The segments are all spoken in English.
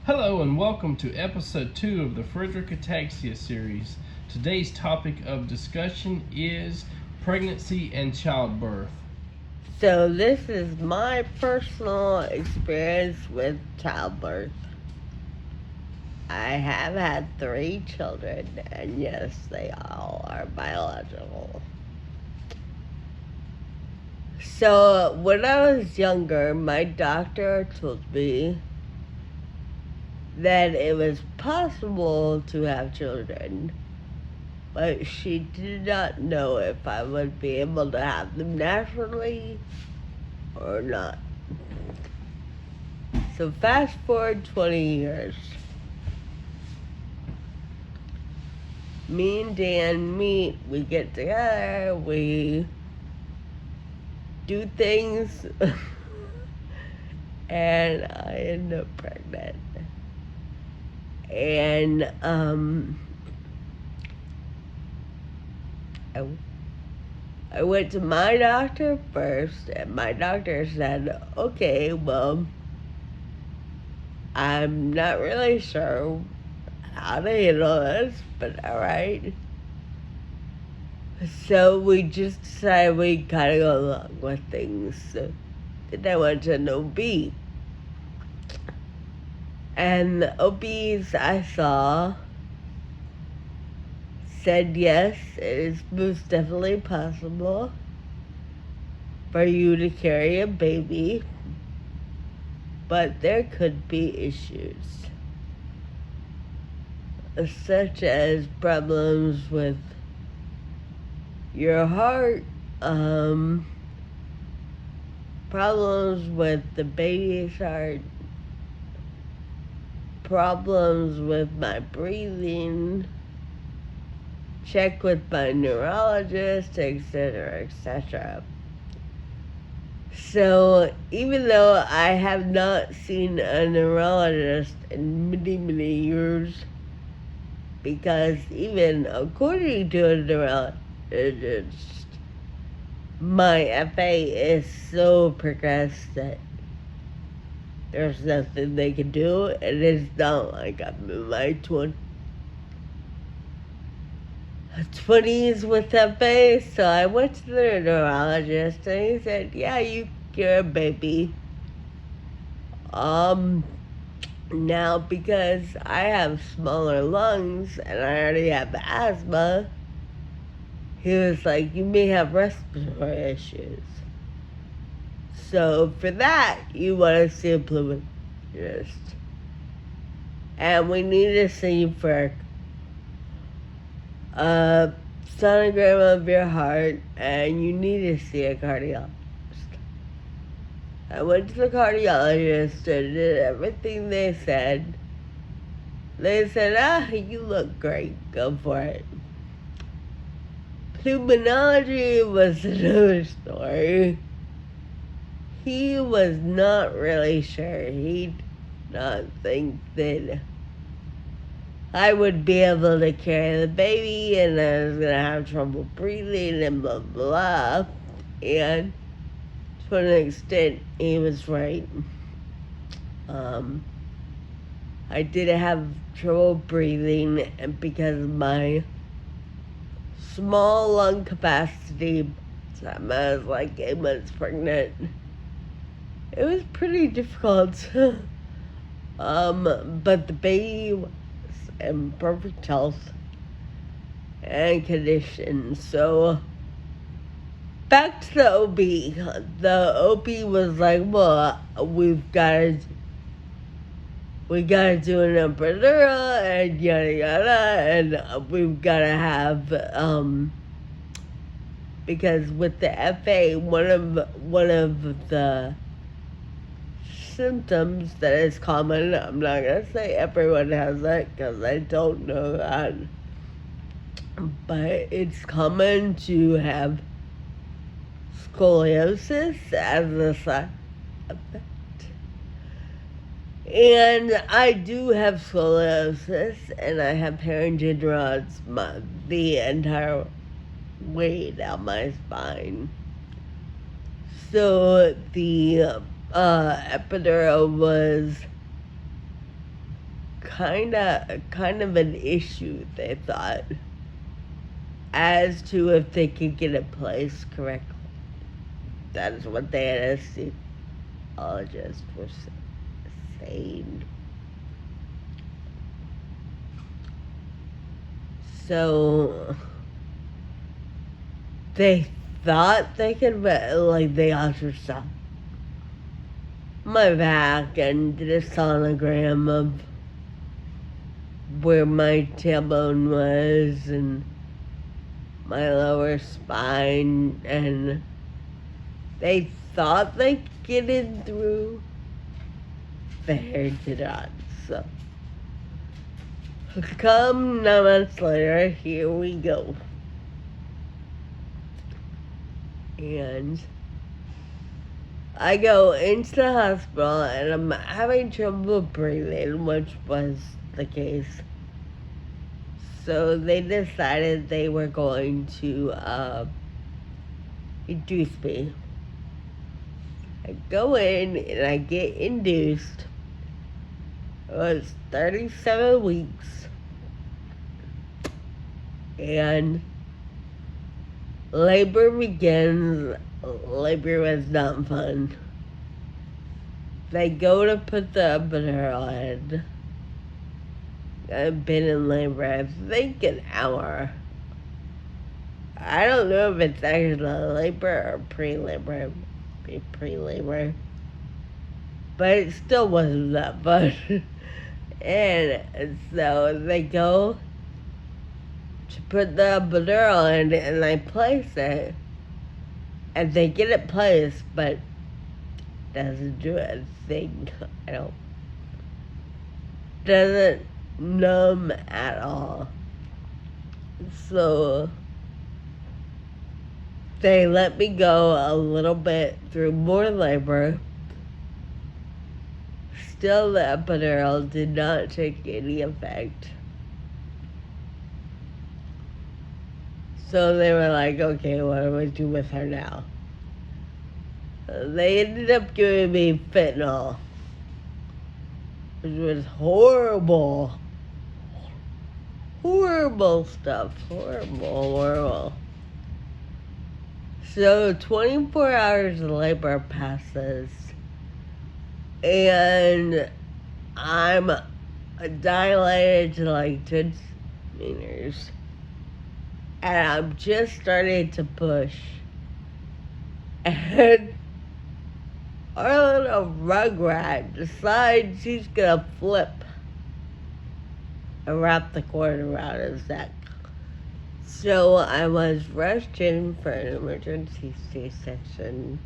Hello and welcome to episode 2 of the Friedreich ataxia series. Today's topic of discussion is pregnancy and childbirth. So this is my personal experience with childbirth. I have had 3 children, and yes, they all are biological. So when I was younger, my doctor told me that it was possible to have children, but she did not know if I would be able to have them naturally or not. So fast forward 20 years. Me and Dan meet, we get together, we do things, and I end up pregnant. And I went to my doctor first, and my doctor said, okay, well, I'm not really sure how to handle this, but alright. So we just decided we kind of go along with things. So then I went to an OB. And the OBs I saw said yes, it is most definitely possible for you to carry a baby, but there could be issues, such as problems with your heart, problems with the baby's heart, problems with my breathing, check with my neurologist, etc., etc. So even though I have not seen a neurologist in many, many years, because even according to a neurologist, my FA is so progressed that there's nothing they can do, and it's not like I'm in my 20s with FA. So I went to the neurologist, and he said, yeah, you carry a baby. Now, because I have smaller lungs and I already have asthma, he was like, you may have respiratory issues. So for that, you want to see a pulmonologist. And we need to see for a sonogram of your heart, and you need to see a cardiologist. I went to the cardiologist and did everything they said. They said, you look great, go for it. Pulmonology was another story. He was not really sure. He did not think that I would be able to carry the baby, and I was going to have trouble breathing and blah, blah. And to an extent, he was right. I did have trouble breathing, and because of my small lung capacity, I was like 8 months pregnant. It was pretty difficult. But the baby was in perfect health and condition. So back to the OB. The OB was like, well, we gotta do an epidural and yada yada, and we've gotta have because with the FA, one of the symptoms that is common, I'm not gonna say everyone has it because I don't know that, but it's common to have scoliosis as a side effect. And I do have scoliosis, and I have pharyngeal rods the entire way down my spine. So the epidural was kind of an issue, they thought, as to if they could get it placed correctly. That is what the anesthesiologist was saying. So they thought they could, like, they ultrasound my back and did a sonogram of where my tailbone was and my lower spine, and they thought they could get in through. They did not. So come 9 months later, here we go. And I go into the hospital and I'm having trouble breathing, which was the case. So they decided they were going to induce me. I go in and I get induced. It was 37 weeks. And labor begins. Labor was not fun. They go to put the epidural in. I've been in labor, I think, an hour. I don't know if it's actually labor or pre-labor. Pre-labor. But it still wasn't that fun. And so they go to put the epidural in and I place it. And they get it placed, but it doesn't do a thing. Doesn't numb at all. So they let me go a little bit through more labor. Still, the epidural did not take any effect. So they were like, okay, what do we do with her now? They ended up giving me fentanyl, which was horrible. Horrible stuff. Horrible. So 24 hours of labor passes, and I'm dilated to like 10 centimeters. And I'm just starting to push. And our little rugrat decides she's gonna flip and wrap the cord around his neck. So I was rushed in for an emergency C-section.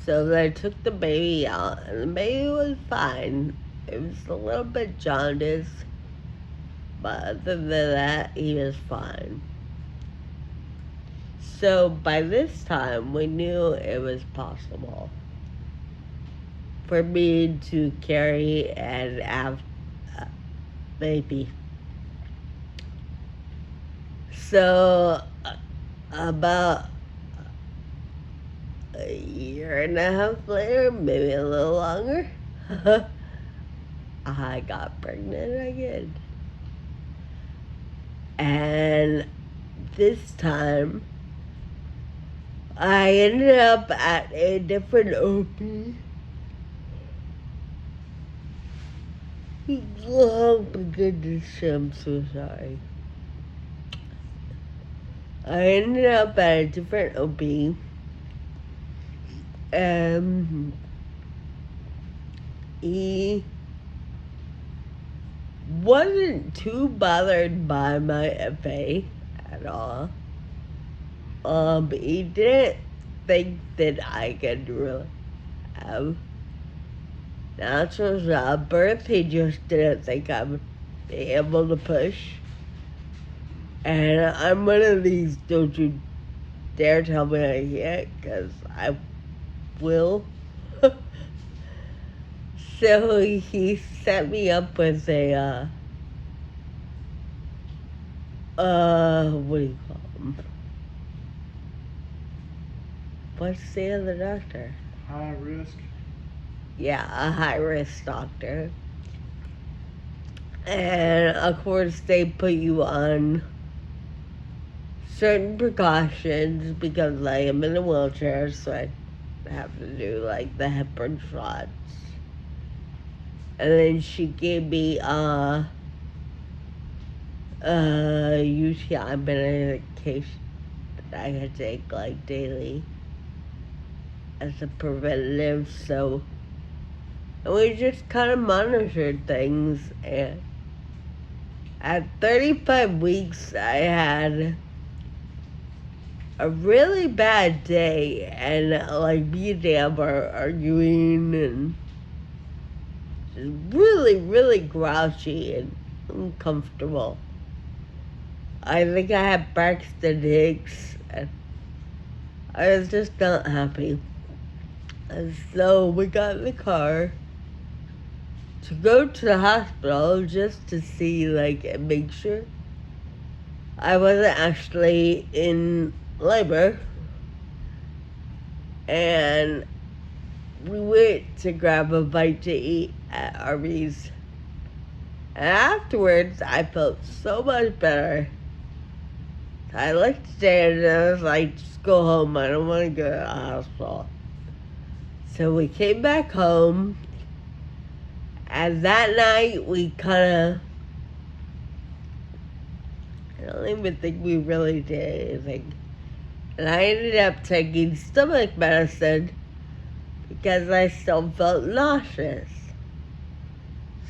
So they took the baby out, and the baby was fine. It was a little bit jaundiced. But other than that, he was fine. So by this time, we knew it was possible for me to carry and have a baby. So about a year and a half later, maybe a little longer, I got pregnant again. And this time, I ended up at a different OP. Oh my goodness, I'm so sorry. I ended up at a different OP. He wasn't too bothered by my FA at all. He didn't think that I could really have natural childbirth. He just didn't think I would be able to push. And I'm one of these, don't you dare tell me I can't, because I will. So he set me up with a, what do you call them? What's the other doctor? High risk. Yeah, a high-risk doctor. And of course, they put you on certain precautions because I am in a wheelchair, so I have to do like the heparin shots. And then she gave me UTI medication that I could take like daily as a preventative. So and we just kind of monitored things. And at 35 weeks, I had a really bad day, and like me and Dan were arguing and just really, really grouchy and uncomfortable. I think I had Braxton Hicks, and I was just not happy. And so we got in the car to go to the hospital just to see, like, and make sure I wasn't actually in labor. And we went to grab a bite to eat at Arby's. And afterwards, I felt so much better. I looked at Dan and I was like, just go home. I don't want to go to the hospital. So we came back home. And that night, we kind of, I don't even think we really did anything. And I ended up taking stomach medicine because I still felt nauseous.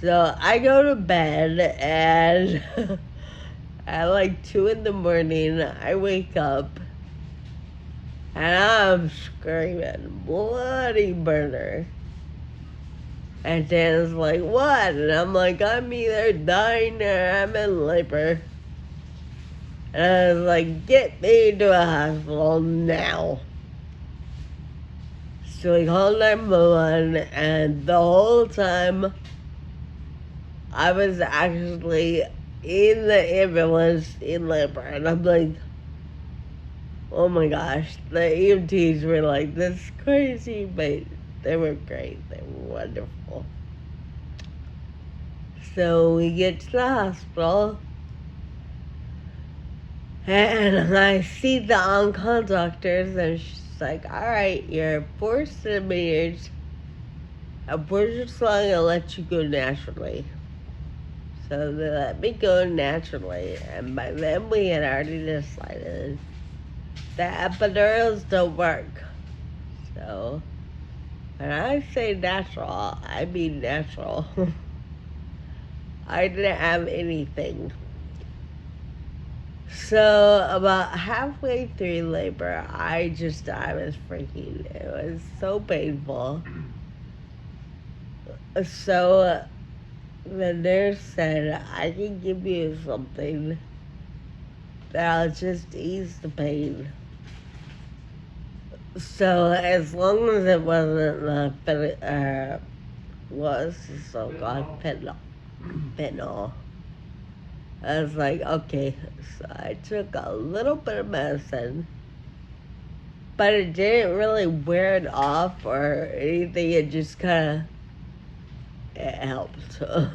So I go to bed, and at like 2 in the morning, I wake up and I'm screaming, bloody murder. And Dan's like, what? And I'm like, I'm either dying or I'm in labor. And I was like, get me to a hospital now. So we called 911, and the whole time I was actually in the ambulance in labor. And I'm like, oh my gosh. The EMTs were like, this is crazy, but they were great. They were wonderful. So we get to the hospital, and I see the on-call doctors, and she's like, all right, you're 4 centimeters. And we're just going to let you go naturally. So they let me go naturally, and by then we had already decided that epidurals don't work. So when I say natural, I mean natural. I didn't have anything. So about halfway through labor, I was freaking. It was so painful. So the nurse said, I can give you something that'll just ease the pain. So as long as it wasn't fentanyl. I was like, okay. So I took a little bit of medicine, but it didn't really wear it off or anything. It just kind of, it helped. So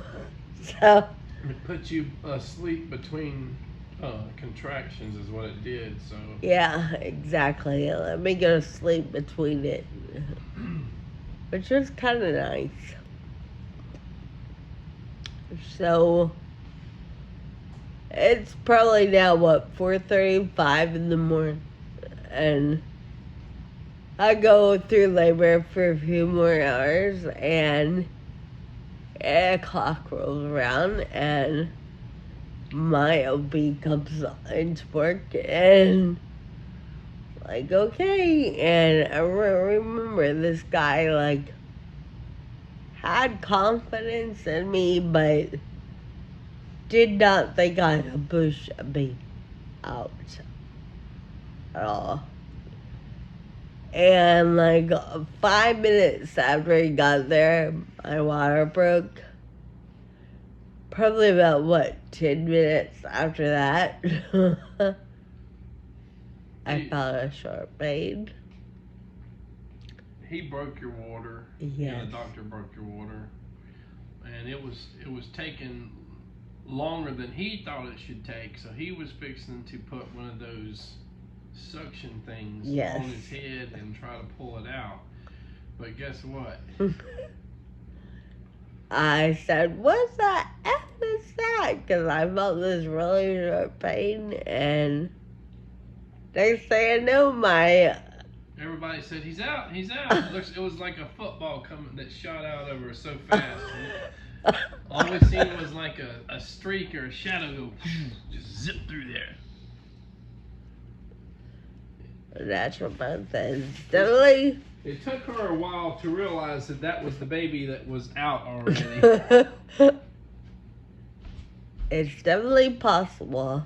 It put you asleep between contractions is what it did. So yeah, exactly. It let me go to sleep between it, which was kind of nice. So it's probably now 4:35 in the morning, and I go through labor for a few more hours, and 8 o'clock rolls around, and my OB comes into work, and like, okay. And I remember this guy like had confidence in me, but did not think I could push me out at all. And like 5 minutes after he got there, my water broke. Probably about 10 minutes after that, I felt a sharp pain. he broke your water. Yes. Yeah, the doctor broke your water, and it was taking longer than he thought it should take, so he was fixing to put one of those suction things Yes. on his head and try to pull it out. But guess what? I said, what the F is that? Because I felt this really short pain, and next thing I know, Everybody said, he's out, he's out. It was like a football coming that shot out over her so fast. All we seen was like a streak or a shadow go just zip through there. natural birth is definitely... It took her a while to realize that was the baby that was out already. It's definitely possible.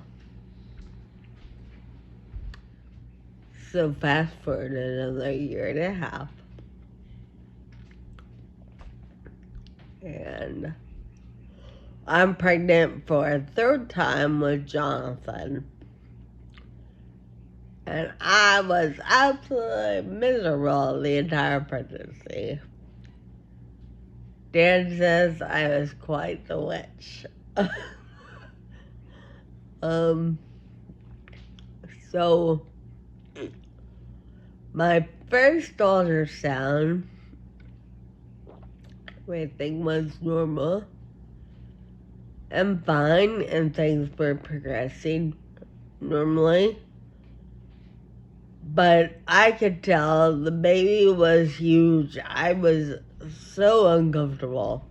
So fast forward another year and a half. And I'm pregnant for a third time with Jonathan. And I was absolutely miserable the entire pregnancy. Dan says I was quite the witch. So my first ultrasound, everything was normal and fine, and things were progressing normally. But I could tell the baby was huge. I was so uncomfortable.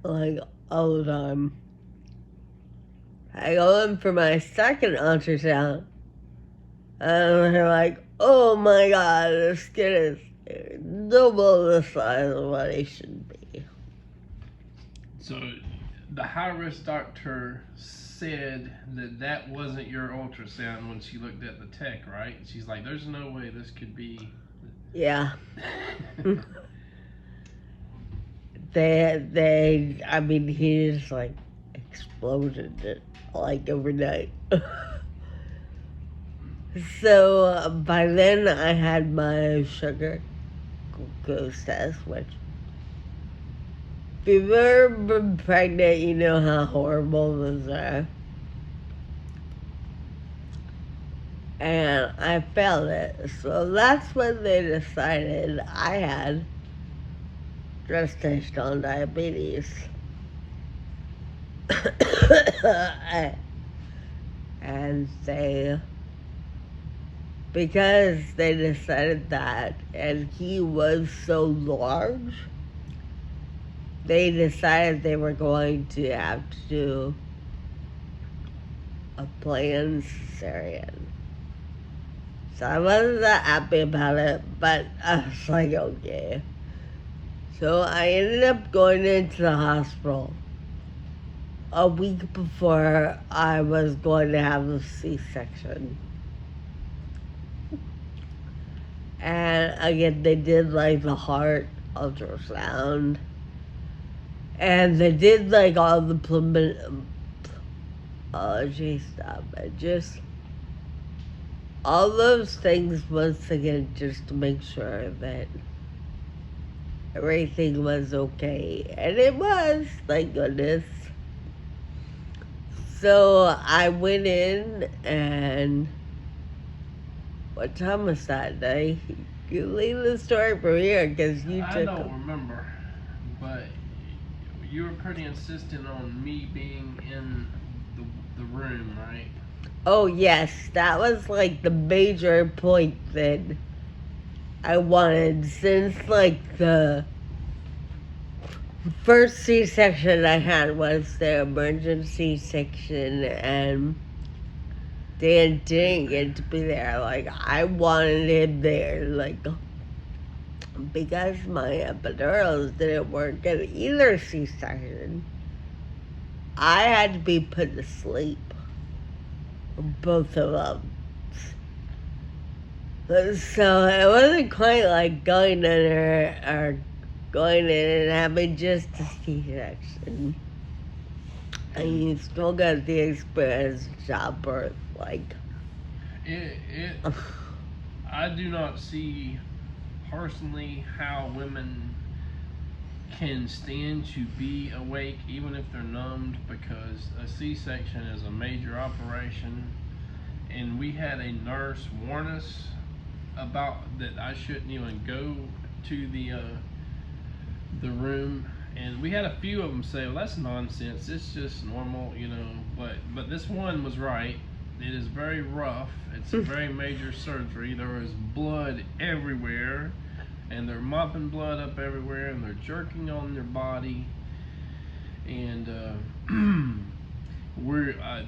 Like, all the time. I go in for my second ultrasound, and they're like, oh my god, the skin is double the size of what it should be. So the high-risk doctor said that wasn't your ultrasound when she looked at the tech, right? She's like, there's no way this could be. Yeah. I mean, he just like exploded it like overnight. So by then I had my sugar glucose test, which if you've ever been pregnant, you know how horrible those are. And I failed it. So that's when they decided I had gestational diabetes. And because they decided that, and he was so large, they decided they were going to have to do a planned cesarean. So I wasn't that happy about it, but I was like, okay. So I ended up going into the hospital a week before I was going to have a C-section. And again, they did like the heart ultrasound. And they did like all the pulmonology stuff. And just all those things once again, just to make sure that everything was okay. And it was, thank goodness. So I went in, and what time was that day? You leave the story from here because you took. I don't remember, but you were pretty insistent on me being in the room, right? Oh yes, that was like the major point that I wanted, since like the first C-section I had was the emergency section, and Dan didn't get to be there. Like, I wanted him there, like, because my epidurals didn't work in either C-section. I had to be put to sleep, both of them. So it wasn't quite like going in or going in and having just a C-section. And you still got the experience of childbirth, like. I do not see personally how women can stand to be awake even if they're numbed, because a C-section is a major operation, and we had a nurse warn us about that I shouldn't even go to the room, and we had a few of them say, well, that's nonsense, it's just normal, but this one was right. It is very rough. It's a very major surgery. There is blood everywhere, and they're mopping blood up everywhere, and they're jerking on their body, and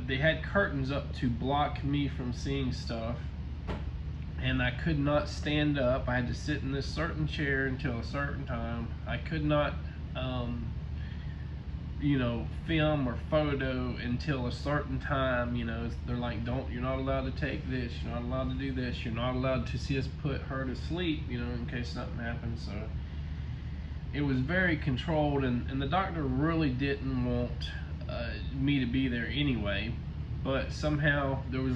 they had curtains up to block me from seeing stuff, and I could not stand up. I had to sit in this certain chair until a certain time. I could not film or photo until a certain time. They're like, you're not allowed to take this, you're not allowed to do this, you're not allowed to see us put her to sleep, in case something happens. So it was very controlled, and the doctor really didn't want me to be there anyway, but somehow there was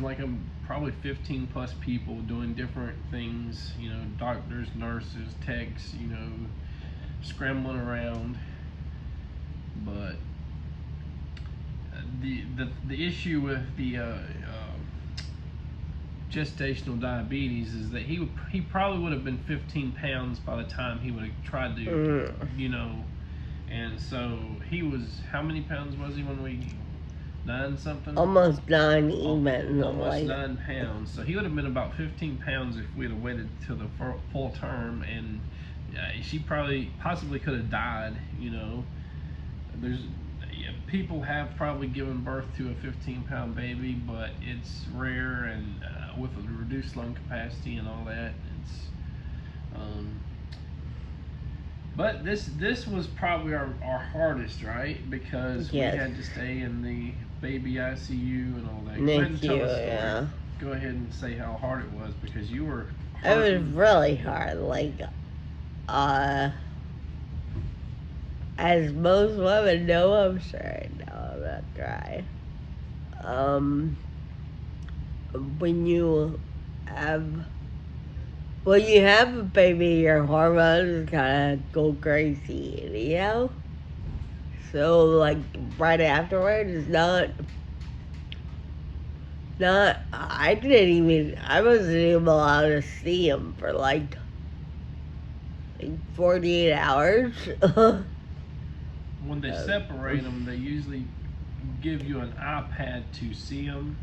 probably 15 plus people doing different things, doctors, nurses, techs, scrambling around. But the issue with the gestational diabetes is that he probably would have been 15 pounds by the time he would have tried to, and so he was, how many pounds was he when we, 9 something? Almost 9 even. Almost 9 pounds. So he would have been about 15 pounds if we'd have waited till the full term, and she possibly could have died, people have probably given birth to a 15-pound baby, but it's rare, and with a reduced lung capacity and all that, but this was probably our hardest, right? Because we had to stay in the baby ICU and all that. Go ahead and tell us the story. Go ahead and say how hard it was, because you were hard. It was really hard. As most women know, I'm sorry, no, I'm not dry. When you have a baby, your hormones kind of go crazy, anyhow. So, right afterwards, I wasn't even allowed to see him for 48 hours. When they separate them, they usually give you an iPad to see them.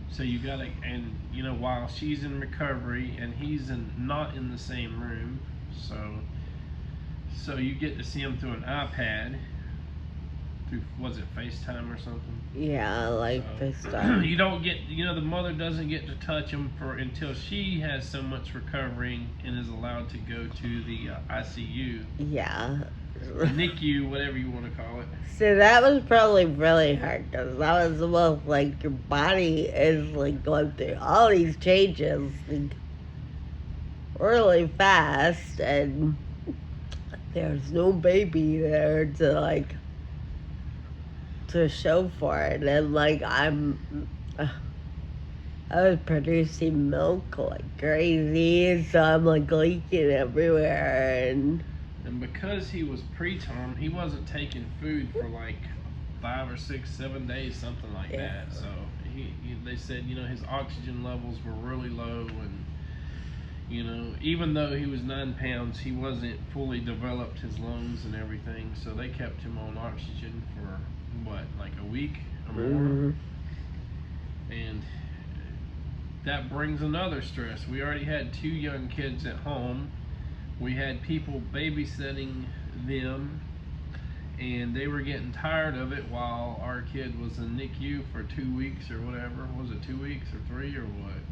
So you gotta, and while she's in recovery and he's not in the same room, so you get to see him through an iPad, through, was it FaceTime or something? Yeah, FaceTime. You don't get, the mother doesn't get to touch him until she has so much recovering and is allowed to go to the ICU. Yeah. NICU, whatever you want to call it. So that was probably really hard, because that was the most, your body is, going through all these changes, really fast, and there's no baby there to, to show for it, and, I was producing milk like crazy, so I'm, leaking everywhere, and because he was preterm, he wasn't taking food for 5 or 6, 7 days, something like that. So they said, his oxygen levels were really low, and even though he was 9 pounds, he wasn't fully developed, his lungs and everything. So they kept him on oxygen for a week or more. And that brings another stress. We already had 2 young kids at home. We had people babysitting them, and they were getting tired of it while our kid was in NICU for 2 weeks or whatever. Was it 2 weeks or 3 or what?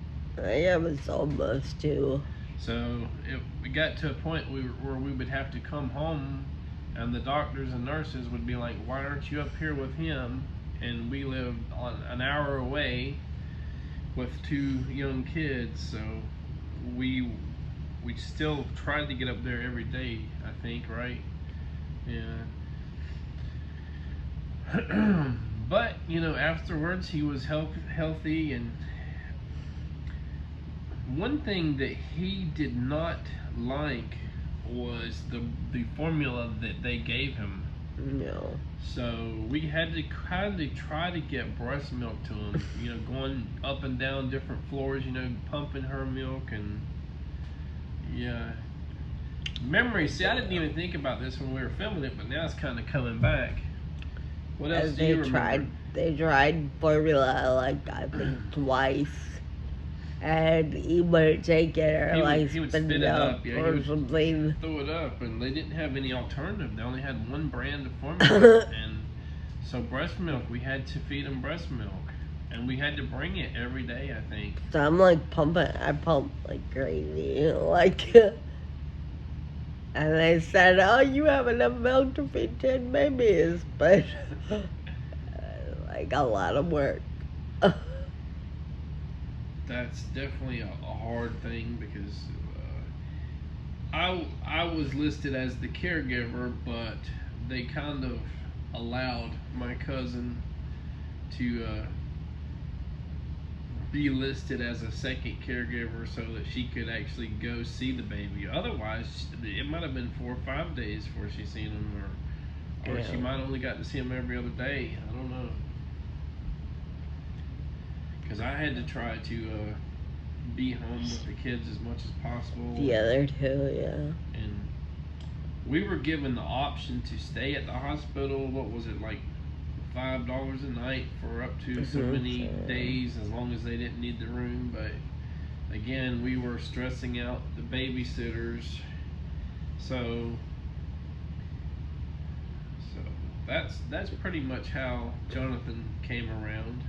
Yeah, it was almost 2. So we got to a point where we would have to come home, and the doctors and nurses would be like, why aren't you up here with him? And we lived an hour away with 2 young kids, so we still tried to get up there every day, I think, right? Yeah. But, afterwards he was healthy, and one thing that he did not like was the formula that they gave him. No. So we had to kind of try to get breast milk to him, going up and down different floors, pumping her milk. And yeah, memory. See, I didn't even think about this when we were filming it, but now it's kind of coming back. What else do you remember? They tried formula like I think twice, and he wouldn't take it or He would spit it up, yeah, or something. Throw it up, and they didn't have any alternative. They only had one brand of formula, and so breast milk. We had to feed him breast milk, and we had to bring it every day, I think. So I'm like pumping. I pump like crazy, like. And they said, "Oh, you have enough milk to feed 10 babies," but like a lot of work. That's definitely a hard thing because I was listed as the caregiver, but they kind of allowed my cousin to be listed as a second caregiver so that she could actually go see the baby. Otherwise, it might have been 4 or 5 days before she seen him, or she might only got to see him every other day. I don't know. Because I had to try to be home with the kids as much as possible. The other two, yeah. And we were given the option to stay at the hospital. What was it, like $5 a night for up to so many days, as long as they didn't need the room. But again, we were stressing out the babysitters. So that's pretty much how Jonathan came around.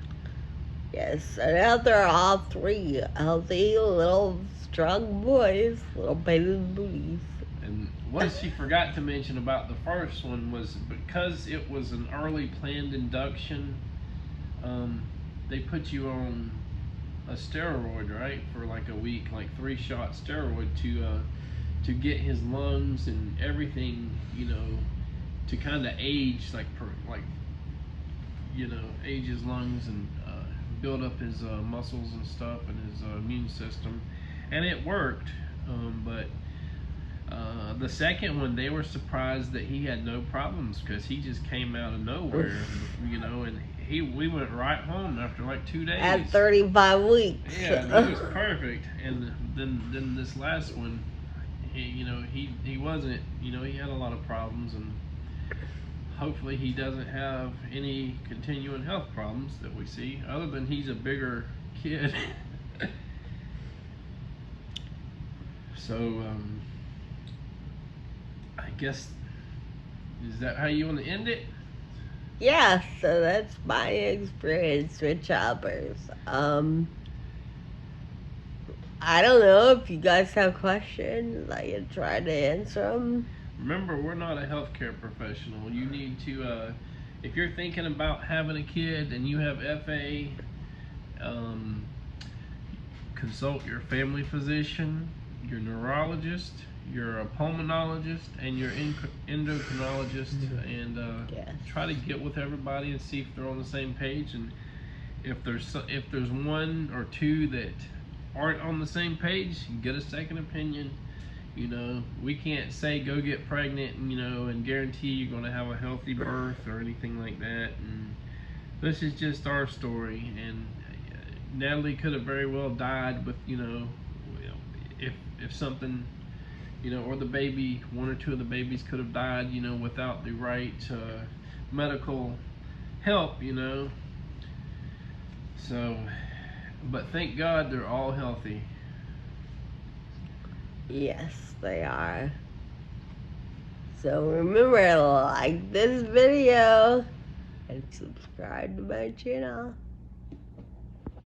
Yes, and now they're all 3 healthy, little, strong boys, little baby booties. And what she forgot to mention about the first one was because it was an early planned induction, they put you on a steroid, right, for like a week, like 3-shot steroid to get his lungs and everything, to kind of age, age his lungs and build up his muscles and stuff and his immune system, and it worked. But the second one, they were surprised that he had no problems because he just came out of nowhere, and we went right home after like 2 days. At 35 weeks. Yeah, he was perfect. And then this last one, he wasn't. He had a lot of problems, and hopefully he doesn't have any continuing health problems that we see, other than he's a bigger kid. So I guess, is that how you want to end it? Yeah, so that's my experience with childbirth. I don't know if you guys have questions. I can try to answer them. Remember, we're not a healthcare professional. You need to, if you're thinking about having a kid and you have FA, consult your family physician, your neurologist, your pulmonologist, and your endocrinologist, and try to get with everybody and see if they're on the same page. And if there's one or two that aren't on the same page, get a second opinion. We can't say go get pregnant and guarantee you're going to have a healthy birth or anything like that. And this is just our story. And Natalie could have very well died with, if something, or the baby, 1 or 2 of the babies could have died, without the right medical help, So, but thank God they're all healthy. Yes, they are. So remember to like this video and subscribe to my channel.